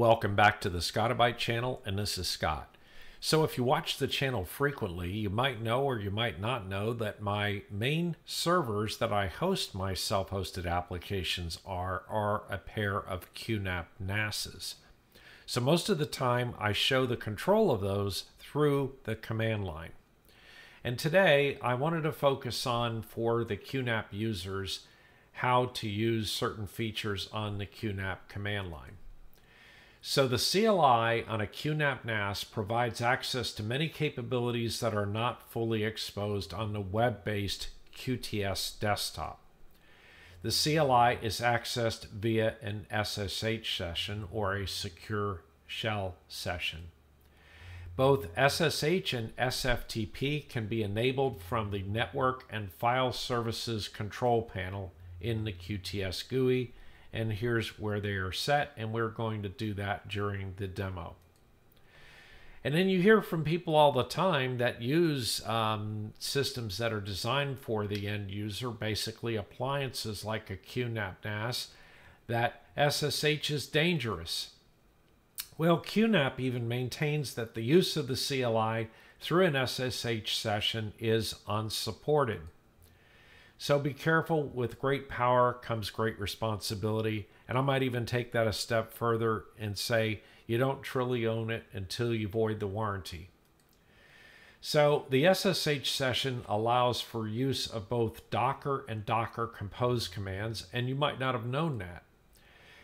Welcome back to the Scotti-BYTE channel, and this is Scott. So if you watch the channel frequently, you might know or you might not know that my main servers that I host my self-hosted applications are a pair of QNAP NASs. So most of the time I show the control of those through the command line. And today I wanted to focus on, for the QNAP users, how to use certain features on the QNAP command line. So the CLI on a QNAP NAS provides access to many capabilities that are not fully exposed on the web-based QTS desktop. The CLI is accessed via an SSH session or a secure shell session. Both SSH and SFTP can be enabled from the Network and File Services control panel in the QTS GUI, and here's where they are set, and we're going to do that during the demo. And then you hear from people all the time that use systems that are designed for the end user, basically appliances like a QNAP NAS, that SSH is dangerous. Well, QNAP even maintains that the use of the CLI through an SSH session is unsupported. So be careful. With great power comes great responsibility. And I might even take that a step further and say you don't truly own it until you void the warranty. So the SSH session allows for use of both Docker and Docker Compose commands, and you might not have known that.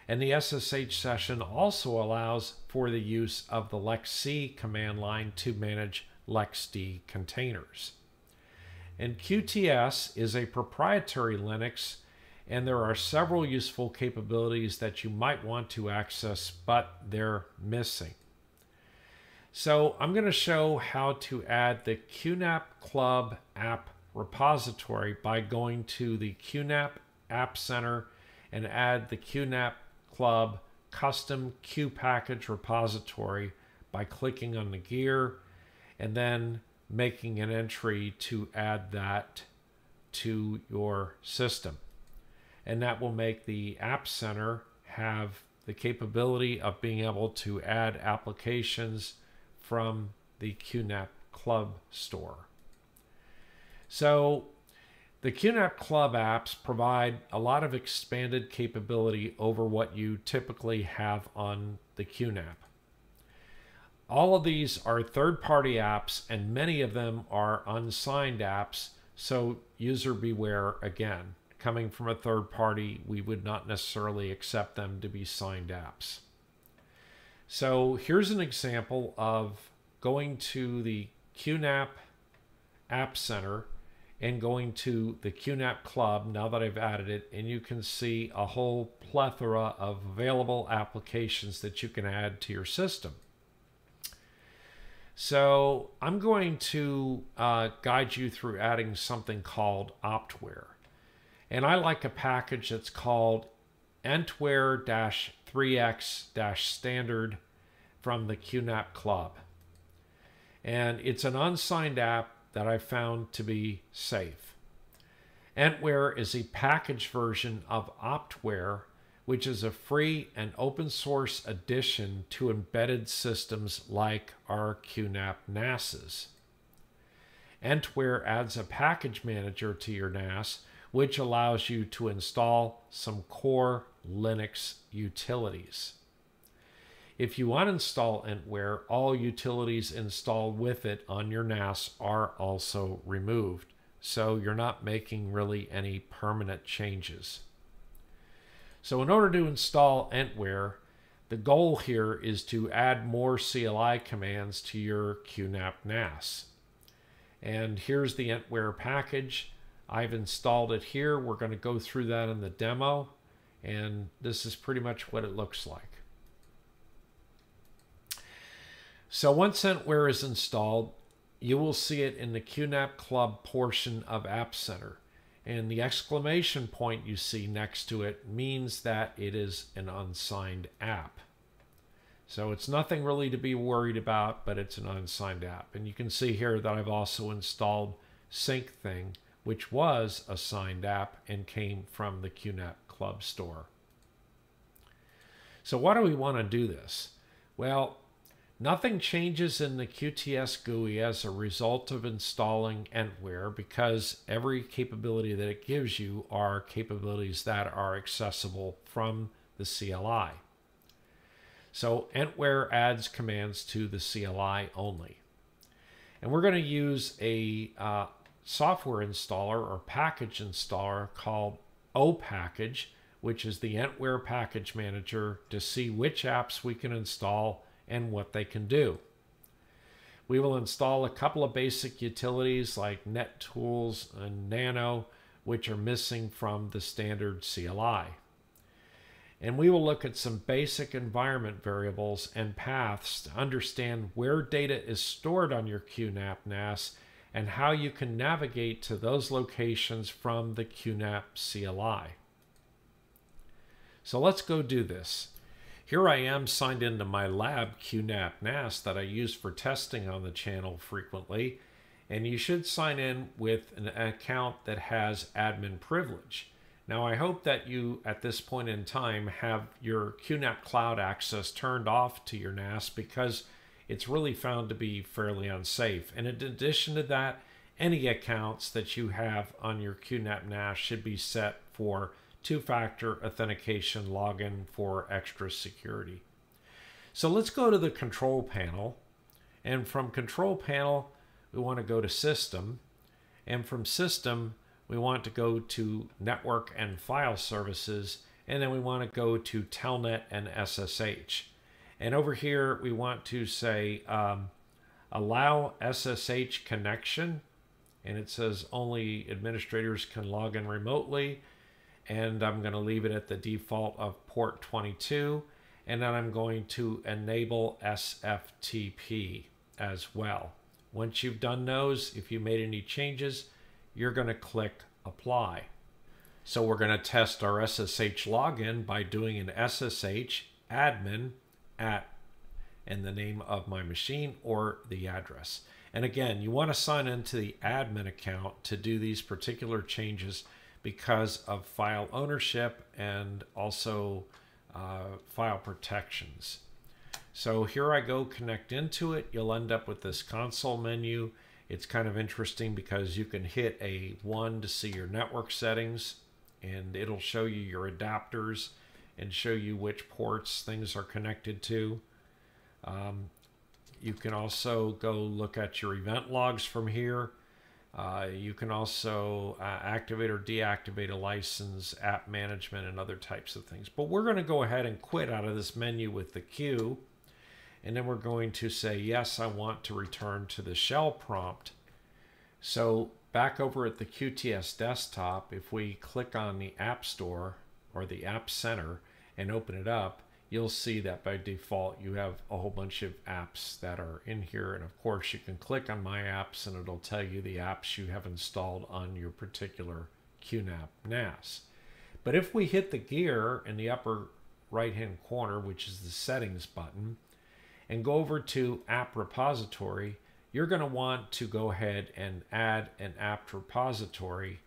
And the SSH session also allows for the use of the LXC command line to manage LXD containers. And QTS is a proprietary Linux, and there are several useful capabilities that you might want to access, but they're missing. So I'm going to show how to add the QNAP Club app repository by going to the QNAP App Center and add the QNAP Club custom Q package repository by clicking on the gear and then making an entry to add that to your system. And that will make the App Center have the capability of being able to add applications from the QNAP Club store. So the QNAP Club apps provide a lot of expanded capability over what you typically have on the QNAP. All of these are third-party apps, and many of them are unsigned apps, so user beware again. Coming from a third party, we would not necessarily accept them to be signed apps. So here's an example of going to the QNAP App Center and going to the QNAP Club now that I've added it, and you can see a whole plethora of available applications that you can add to your system. So I'm going to guide you through adding something called Optware. And I like a package that's called Entware-3x-standard from the QNAP Club. And it's an unsigned app that I found to be safe. Entware is a package version of Optware, which is a free and open source addition to embedded systems like our QNAP NASs. Entware adds a package manager to your NAS, which allows you to install some core Linux utilities. If you uninstall Entware, all utilities installed with it on your NAS are also removed, so you're not making really any permanent changes. So in order to install Entware, the goal here is to add more CLI commands to your QNAP NAS. And here's the Entware package. I've installed it here. We're going to go through that in the demo, and this is pretty much what it looks like. So once Entware is installed, you will see it in the QNAP Club portion of App Center. And the exclamation point you see next to it means that it is an unsigned app. So it's nothing really to be worried about, but it's an unsigned app. And you can see here that I've also installed SyncThing, which was a signed app and came from the QNAP Club store. So why do we want to do this? Well, nothing changes in the QTS GUI as a result of installing Entware, because every capability that it gives you are capabilities that are accessible from the CLI. So Entware adds commands to the CLI only. And we're going to use a software installer or package installer called opackage, which is the Entware package manager, to see which apps we can install and what they can do. We will install a couple of basic utilities like NetTools and Nano, which are missing from the standard CLI. And we will look at some basic environment variables and paths to understand where data is stored on your QNAP NAS and how you can navigate to those locations from the QNAP CLI. So let's go do this. Here I am signed into my lab QNAP NAS that I use for testing on the channel frequently, and you should sign in with an account that has admin privilege. Now I hope that you at this point in time have your QNAP Cloud access turned off to your NAS, because it's really found to be fairly unsafe. And in addition to that, any accounts that you have on your QNAP NAS should be set for two-factor authentication login for extra security. So let's go to the control panel, and from control panel we want to go to system, and from system we want to go to network and file services, and then we want to go to telnet and SSH. And over here we want to say allow SSH connection, and it says only administrators can log in remotely, and I'm going to leave it at the default of port 22, and then I'm going to enable SFTP as well. Once you've done those, if you made any changes, you're going to click apply. So we're going to test our SSH login by doing an SSH admin at and the name of my machine or the address. And again, you want to sign into the admin account to do these particular changes because of file ownership and also file protections. So here I go, connect into it. You'll end up with this console menu. It's kind of interesting because you can hit a 1 to see your network settings, and it'll show you your adapters and show you which ports things are connected to. You can also go look at your event logs from here. You can also activate or deactivate a license, app management, and other types of things. But we're going to go ahead and quit out of this menu with the Q. And then we're going to say, yes, I want to return to the shell prompt. So back over at the QTS desktop, if we click on the App Store or the App Center and open it up, you'll see that by default you have a whole bunch of apps that are in here. And of course you can click on My Apps and it'll tell you the apps you have installed on your particular QNAP NAS. But if we hit the gear in the upper right hand corner, which is the settings button, and go over to app repository, you're going to want to go ahead and add an app repository,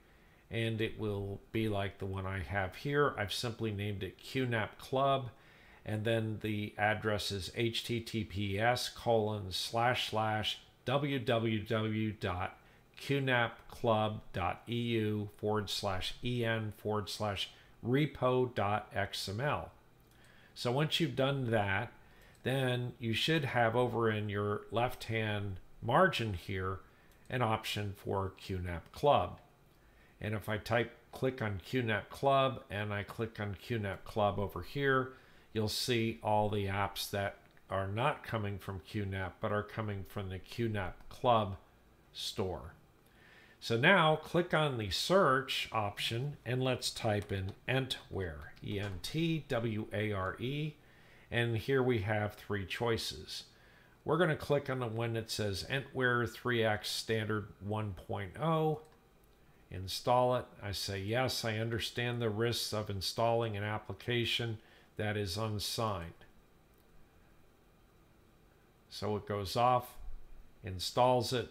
and it will be like the one I have here. I've simply named it QNAP Club, and then the address is https://www.qnapclub.eu/en/repo.xml. So once you've done that, then you should have over in your left-hand margin here an option for QNAP Club. And if I click on QNAP Club and I click on QNAP Club over here, you'll see all the apps that are not coming from QNAP but are coming from the QNAP Club store. So now click on the search option and let's type in Entware, E-N-T-W-A-R-E. And here we have 3 choices. We're going to click on the one that says Entware 3X Standard 1.0. Install it. I say, yes, I understand the risks of installing an application that is unsigned. So it goes off, installs it.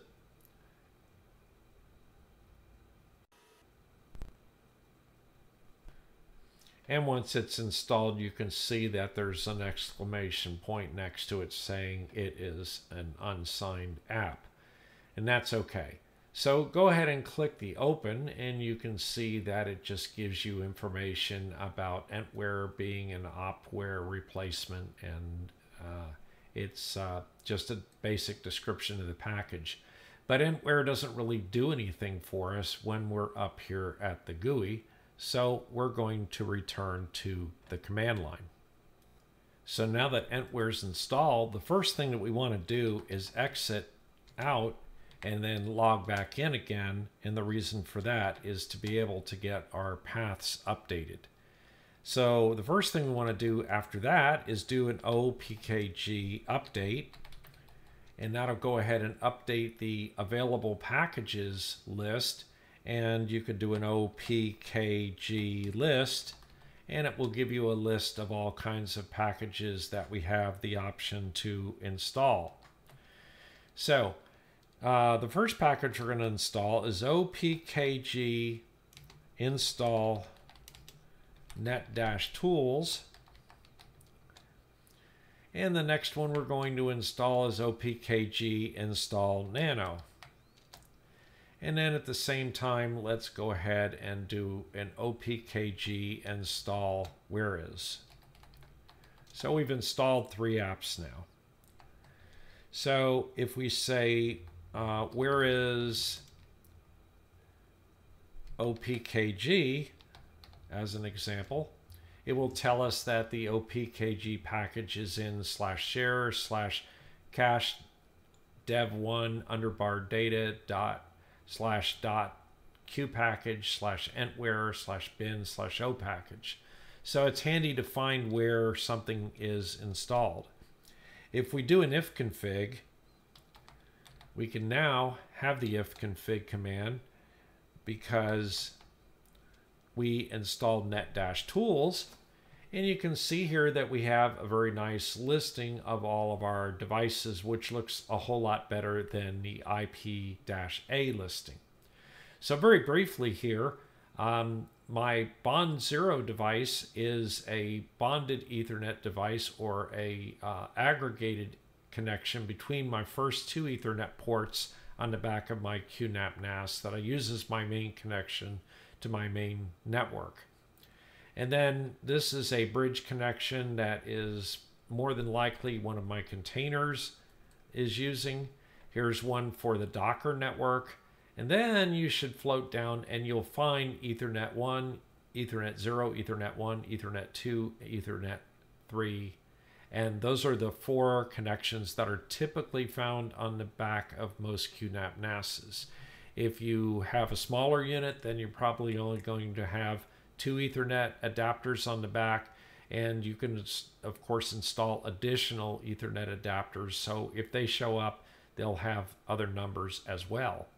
And once it's installed, you can see that there's an exclamation point next to it saying it is an unsigned app. And that's okay. So go ahead and click the open, and you can see that it just gives you information about Entware being an opware replacement, and it's just a basic description of the package. But Entware doesn't really do anything for us when we're up here at the GUI, so we're going to return to the command line. So now that Entware is installed, the first thing that we want to do is exit out and then log back in again, and the reason for that is to be able to get our paths updated. So the first thing we want to do after that is do an opkg update, and that'll go ahead and update the available packages list, and you could do an opkg list, and it will give you a list of all kinds of packages that we have the option to install. So the first package we're going to install is opkg install net-tools. And the next one we're going to install is opkg install nano. And then at the same time, let's go ahead and do an opkg install whereis. So we've installed 3 apps now. So if we say where is opkg as an example, it will tell us that the opkg package is in /share /cache dev1 underbar data dot /qpackage /entware /bin /o package. So it's handy to find where something is installed. If we do an ifconfig, we can now have the ifconfig command because we installed net-tools, and you can see here that we have a very nice listing of all of our devices, which looks a whole lot better than the IP-A listing. So very briefly here, my Bond 0 device is a bonded Ethernet device, or a aggregated connection between my first 2 Ethernet ports on the back of my QNAP NAS that I use as my main connection to my main network. And then this is a bridge connection that is more than likely one of my containers is using. Here's one for the Docker network. And then you should float down and you'll find Ethernet 1, Ethernet 0, Ethernet 1, Ethernet 2, Ethernet 3. And those are the 4 connections that are typically found on the back of most QNAP NASs. If you have a smaller unit, then you're probably only going to have 2 Ethernet adapters on the back, and you can of course install additional Ethernet adapters, so if they show up, they'll have other numbers as well.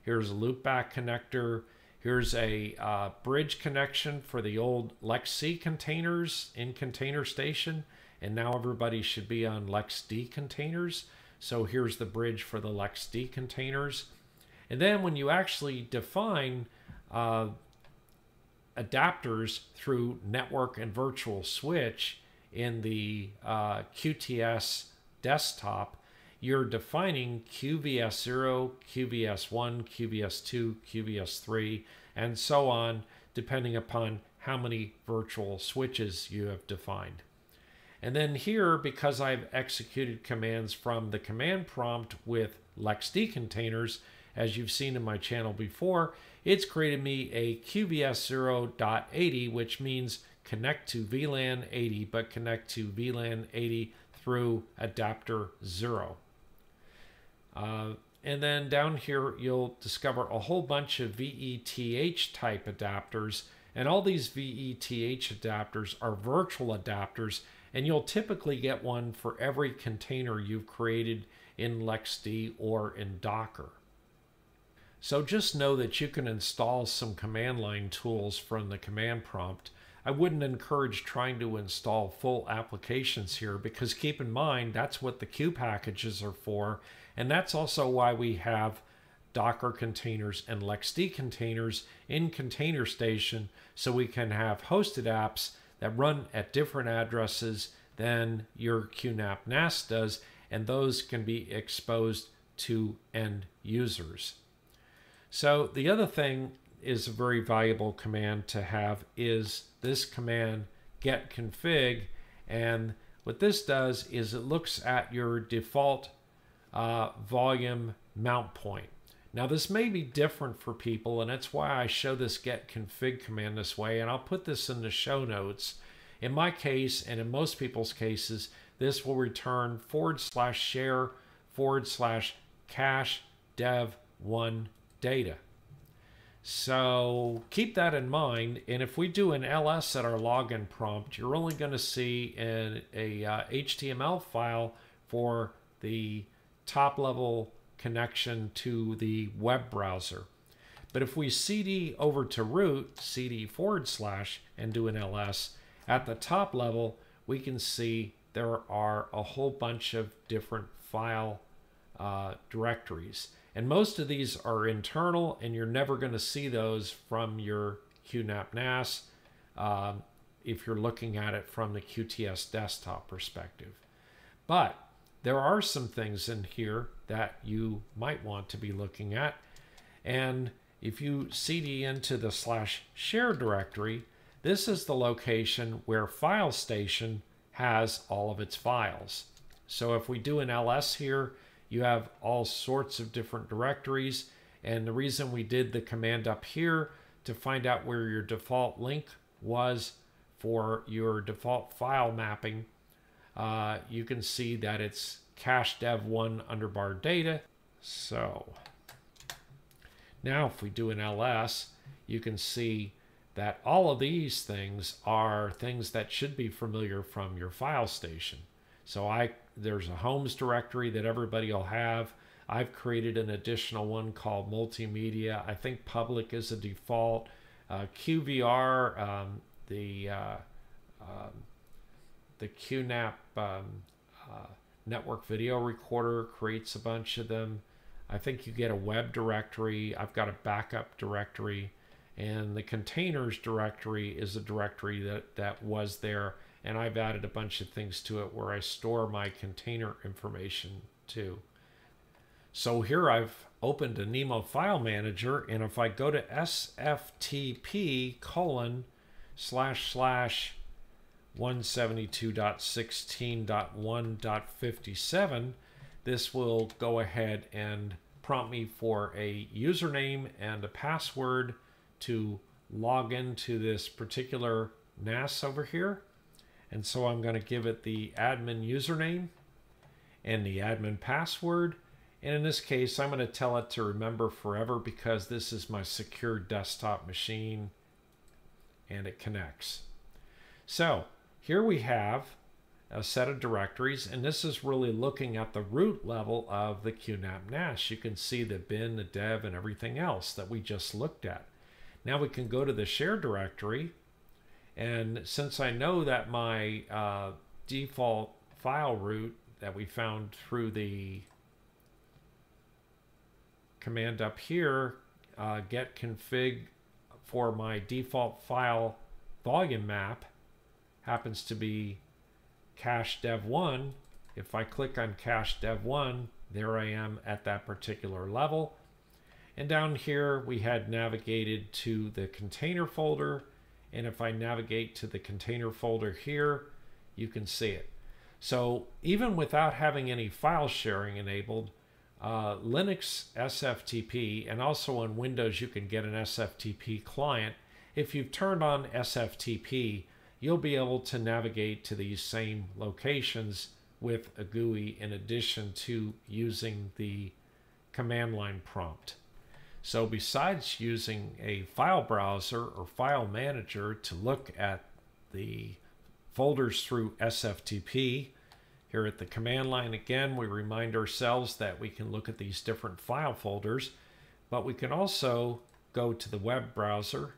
Here's a loopback connector. Here's a bridge connection for the old LXC containers in Container Station, and now everybody should be on LXD containers. So here's the bridge for the LXD containers. And then when you actually define adapters through network and virtual switch in the QTS desktop, you're defining QVS0, QVS1, QVS2, QVS3, and so on, depending upon how many virtual switches you have defined. And then here, because I've executed commands from the command prompt with LXD containers, as you've seen in my channel before, it's created me a QVS0.80, which means connect to VLAN 80, but connect to VLAN 80 through adapter 0. And then down here, you'll discover a whole bunch of VETH type adapters, and all these VETH adapters are virtual adapters, and you'll typically get one for every container you've created in LXD or in Docker. So just know that you can install some command line tools from the command prompt. I wouldn't encourage trying to install full applications here, because keep in mind that's what the Q packages are for, and that's also why we have Docker containers and LXD containers in Container Station, so we can have hosted apps that run at different addresses than your QNAP NAS does, and those can be exposed to end users. So the other thing is a very valuable command to have is this command get config, and what this does is it looks at your default volume mount point. Now this may be different for people, and that's why I show this get config command this way, and I'll put this in the show notes. In my case, and in most people's cases, this will return /share/cache dev1 data. So keep that in mind, and if we do an ls at our login prompt, you're only going to see a HTML file for the top level connection to the web browser. But if we cd over to root, cd / and do an ls, at the top level we can see there are a whole bunch of different file directories. And most of these are internal, and you're never going to see those from your QNAP NAS if you're looking at it from the QTS desktop perspective. But there are some things in here that you might want to be looking at. And if you cd into the /share directory, this is the location where File Station has all of its files. So if we do an ls here, you have all sorts of different directories, and the reason we did the command up here to find out where your default link was for your default file mapping, you can see that it's cache dev1 underbar data. So now if we do an ls, you can see that all of these things are things that should be familiar from your File Station. So there's a homes directory that everybody will have. I've created an additional one called multimedia. I think public is a default. QVR, the QNAP network video recorder creates a bunch of them. I think you get a web directory. I've got a backup directory. And the containers directory is a directory that was there, and I've added a bunch of things to it where I store my container information too. So here I've opened a Nemo file manager, and if I go to sftp://172.16.1.57, this will go ahead and prompt me for a username and a password to log into this particular NAS over here. And so I'm going to give it the admin username and the admin password. And in this case, I'm going to tell it to remember forever because this is my secure desktop machine and it connects. So here we have a set of directories, and this is really looking at the root level of the QNAP NAS. You can see the bin, the dev, and everything else that we just looked at. Now we can go to the share directory, and since I know that my default file root that we found through the command up here, get config for my default file volume map happens to be cache dev1. If I click on cache dev1, there I am at that particular level. And down here we had navigated to the container folder, and if I navigate to the container folder here, you can see it. So even without having any file sharing enabled, Linux SFTP, and also on Windows you can get an SFTP client. If you've turned on SFTP, you'll be able to navigate to these same locations with a GUI in addition to using the command line prompt. So besides using a file browser or file manager to look at the folders through SFTP, here at the command line again we remind ourselves that we can look at these different file folders, but we can also go to the web browser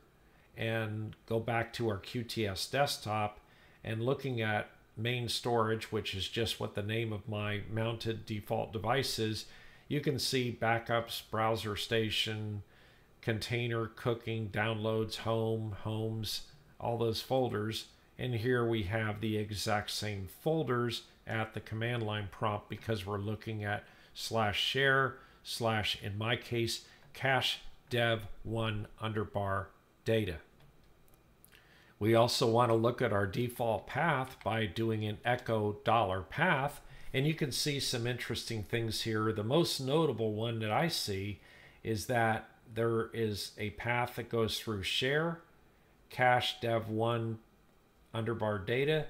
and go back to our QTS desktop, and looking at main storage, which is just what the name of my mounted default device is, you can see backups, browser station, container, cooking, downloads, home, homes, all those folders. And here we have the exact same folders at the command line prompt because we're looking at /share/ in my case cache dev1 underbar data. We also want to look at our default path by doing an echo $path, and you can see some interesting things here. The most notable one that I see is that there is a path that goes through share cache dev1 underbar data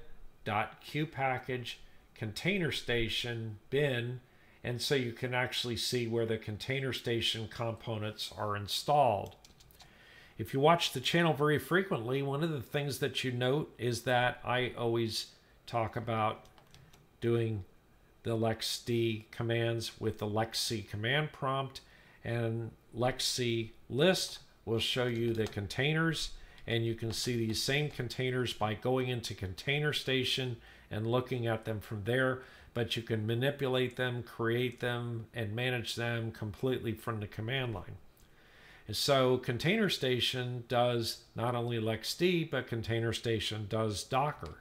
.qpackage container station bin, and so you can actually see where the container station components are installed. If you watch the channel very frequently, one of the things that you note is that I always talk about doing the lexd commands with the lexc command prompt, and lexc list will show you the containers, and you can see these same containers by going into container station and looking at them from there, but you can manipulate them, create them, and manage them completely from the command line. And so container station does not only lexd, but container station does Docker.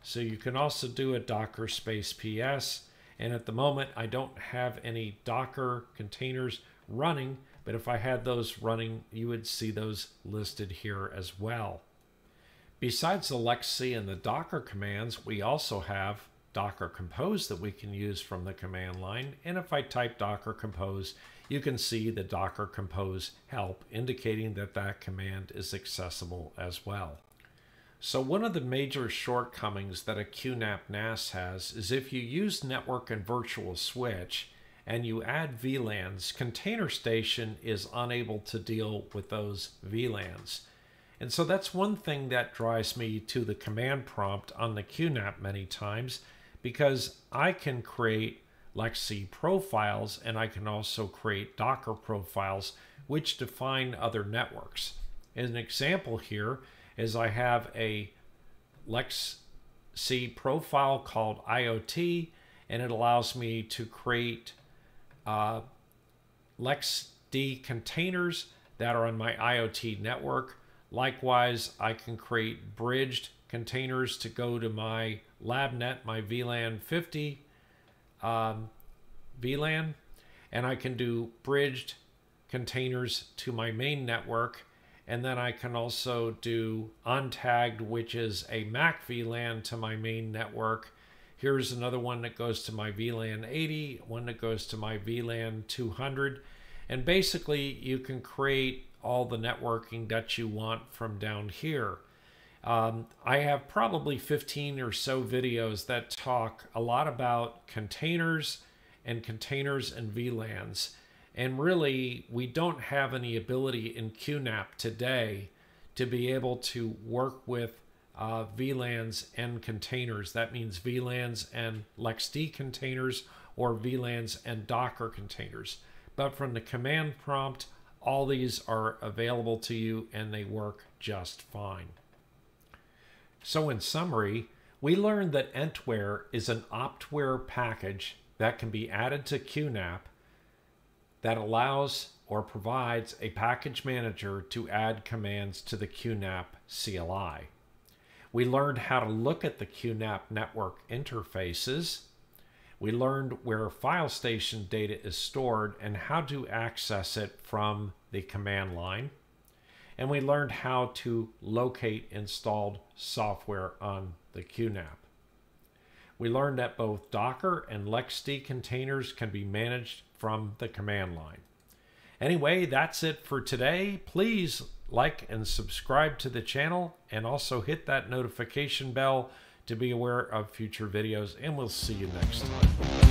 So you can also do a Docker space PS, and at the moment I don't have any Docker containers running, but if I had those running, you would see those listed here as well. Besides the lexc and the Docker commands, we also have Docker Compose that we can use from the command line. And if I type Docker Compose, you can see the Docker Compose help, indicating that that command is accessible as well. So one of the major shortcomings that a QNAP NAS has is if you use network and virtual switch and you add VLANs, Container Station is unable to deal with those VLANs. And so that's one thing that drives me to the command prompt on the QNAP many times, because I can create lexc profiles and I can also create Docker profiles which define other networks. As an example here is I have a lexc profile called IoT, and it allows me to create lexd containers that are on my IoT network. Likewise, I can create bridged containers to go to my LabNet, my VLAN 50 VLAN, and I can do bridged containers to my main network. And then I can also do untagged, which is a MAC VLAN to my main network. Here's another one that goes to my VLAN 80, one that goes to my VLAN 200. And basically, you can create all the networking that you want from down here. I have probably 15 or so videos that talk a lot about containers and VLANs. And really, we don't have any ability in QNAP today to be able to work with VLANs and containers. That means VLANs and lexd containers or VLANs and Docker containers. But from the command prompt, all these are available to you and they work just fine. So in summary, we learned that Entware is an optware package that can be added to QNAP that allows or provides a package manager to add commands to the QNAP CLI. We learned how to look at the QNAP network interfaces. We learned where file station data is stored and how to access it from the command line. And we learned how to locate installed software on the QNAP. We learned that both Docker and lexd containers can be managed from the command line. Anyway, that's it for today. Please like and subscribe to the channel, and also hit that notification bell to be aware of future videos, and we'll see you next time.